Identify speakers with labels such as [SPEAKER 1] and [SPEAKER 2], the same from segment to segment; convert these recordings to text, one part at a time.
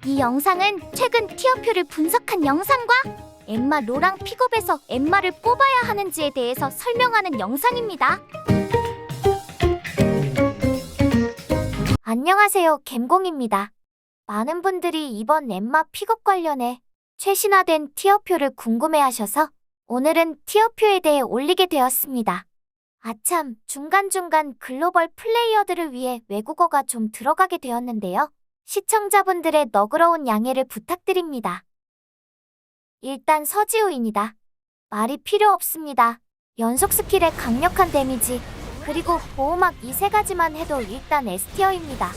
[SPEAKER 1] 이 영상은 최근 티어표를 분석한 영상과 엠마 로랑 픽업에서 엠마를 뽑아야 하는지에 대해서 설명하는 영상입니다. 안녕하세요, 갬공입니다. 많은 분들이 이번 엠마 픽업 관련해 최신화된 티어표를 궁금해하셔서 오늘은 티어표에 대해 올리게 되었습니다. 아참, 중간중간 글로벌 플레이어들을 위해 외국어가 좀 들어가게 되었는데요. 시청자분들의 너그러운 양해를 부탁드립니다. 일단 서지우입니다. 말이 필요 없습니다. 연속 스킬의 강력한 데미지, 그리고 보호막 이 세 가지만 해도 일단 S티어입니다.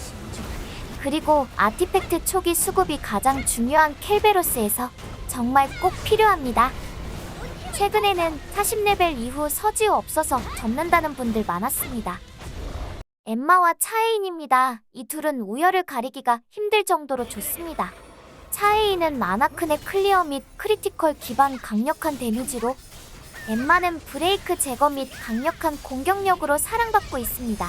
[SPEAKER 1] 그리고 아티팩트 초기 수급이 가장 중요한 켈베로스에서 정말 꼭 필요합니다. 최근에는 40레벨 이후 서지우 없어서 접는다는 분들 많았습니다. 엠마와 차에인입니다. 이 둘은 우열을 가리기가 힘들 정도로 좋습니다. 차에인은 아나큰의 클리어 및 크리티컬 기반 강력한 데미지로, 엠마는 브레이크 제거 및 강력한 공격력으로 사랑받고 있습니다.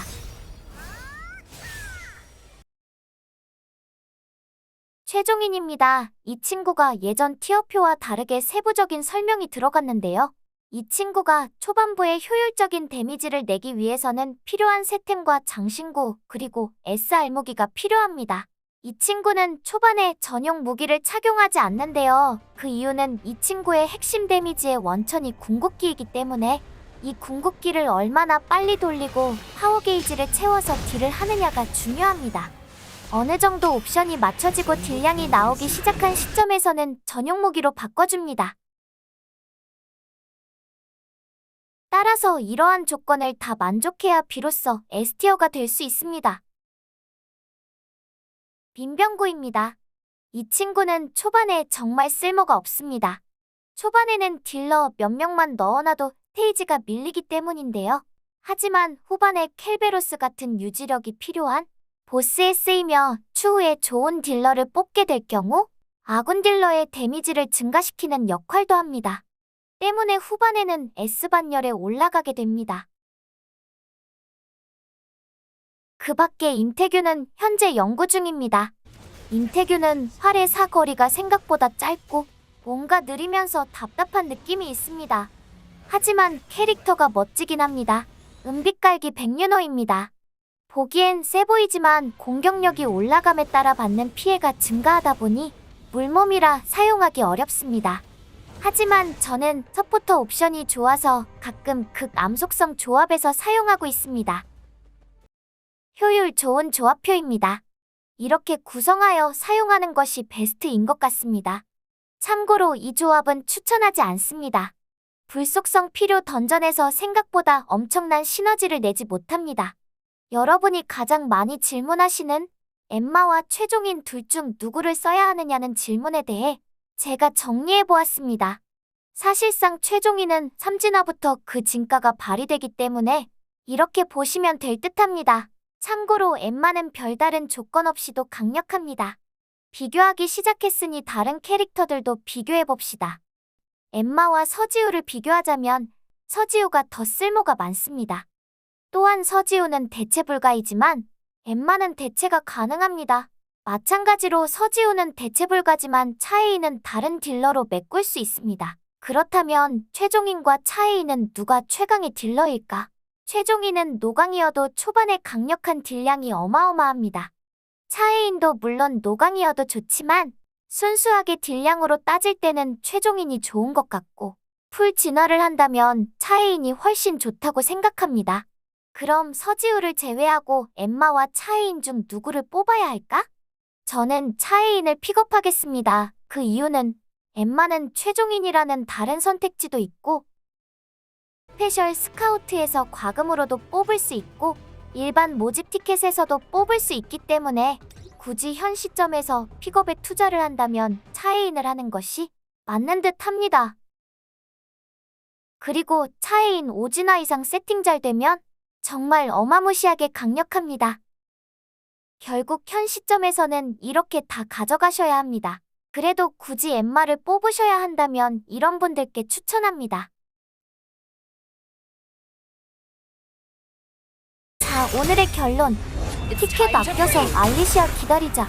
[SPEAKER 1] 최종인입니다. 이 친구가 예전 티어표와 다르게 세부적인 설명이 들어갔는데요. 이 친구가 초반부에 효율적인 데미지를 내기 위해서는 필요한 세템과 장신구, 그리고 SR 무기가 필요합니다. 이 친구는 초반에 전용 무기를 착용하지 않는데요. 그 이유는 이 친구의 핵심 데미지의 원천이 궁극기이기 때문에 이 궁극기를 얼마나 빨리 돌리고 파워 게이지를 채워서 딜을 하느냐가 중요합니다. 어느 정도 옵션이 맞춰지고 딜량이 나오기 시작한 시점에서는 전용 무기로 바꿔줍니다. 따라서 이러한 조건을 다 만족해야 비로소 S티어가 될 수 있습니다. 빈병구입니다. 이 친구는 초반에 정말 쓸모가 없습니다. 초반에는 딜러 몇 명만 넣어놔도 스테이지가 밀리기 때문인데요. 하지만 후반에 켈베로스 같은 유지력이 필요한 보스에 쓰이며 추후에 좋은 딜러를 뽑게 될 경우 아군 딜러의 데미지를 증가시키는 역할도 합니다. 때문에 후반에는 S반열에 올라가게 됩니다. 그 밖에 임태규는 현재 연구 중입니다. 임태규는 활의 사거리가 생각보다 짧고 뭔가 느리면서 답답한 느낌이 있습니다. 하지만 캐릭터가 멋지긴 합니다. 은빛깔기 백윤호입니다. 보기엔 세 보이지만 공격력이 올라감에 따라 받는 피해가 증가하다 보니 물몸이라 사용하기 어렵습니다. 하지만 저는 서포터 옵션이 좋아서 가끔 극암속성 조합에서 사용하고 있습니다. 효율 좋은 조합표입니다. 이렇게 구성하여 사용하는 것이 베스트인 것 같습니다. 참고로 이 조합은 추천하지 않습니다. 불속성 필요 던전에서 생각보다 엄청난 시너지를 내지 못합니다. 여러분이 가장 많이 질문하시는 엠마와 최종인 둘 중 누구를 써야 하느냐는 질문에 대해 제가 정리해보았습니다. 사실상 최종인은 삼진화부터 그 진가가 발휘되기 때문에 이렇게 보시면 될 듯합니다. 참고로 엠마는 별다른 조건 없이도 강력합니다. 비교하기 시작했으니 다른 캐릭터들도 비교해봅시다. 엠마와 서지우를 비교하자면 서지우가 더 쓸모가 많습니다. 또한 서지우는 대체 불가이지만 엠마는 대체가 가능합니다. 마찬가지로 서지우는 대체 불가지만 차에인은 다른 딜러로 메꿀 수 있습니다. 그렇다면 최종인과 차에인은 누가 최강의 딜러일까? 최종인은 노강이어도 초반에 강력한 딜량이 어마어마합니다. 차에인도 물론 노강이어도 좋지만 순수하게 딜량으로 따질 때는 최종인이 좋은 것 같고 풀 진화를 한다면 차에인이 훨씬 좋다고 생각합니다. 그럼 서지우를 제외하고 엠마와 차에인 중 누구를 뽑아야 할까? 저는 차에인을 픽업하겠습니다. 그 이유는 엠마는 최종인이라는 다른 선택지도 있고 스페셜 스카우트에서 과금으로도 뽑을 수 있고 일반 모집 티켓에서도 뽑을 수 있기 때문에 굳이 현 시점에서 픽업에 투자를 한다면 차에인을 하는 것이 맞는 듯 합니다. 그리고 차에인 5진화 이상 세팅 잘 되면 정말 어마무시하게 강력합니다. 결국 현 시점에서는 이렇게 다 가져가셔야 합니다. 그래도 굳이 엠마를 뽑으셔야 한다면 이런 분들께 추천합니다. 자, 오늘의 결론. 티켓 아껴서 알리시아 기다리자.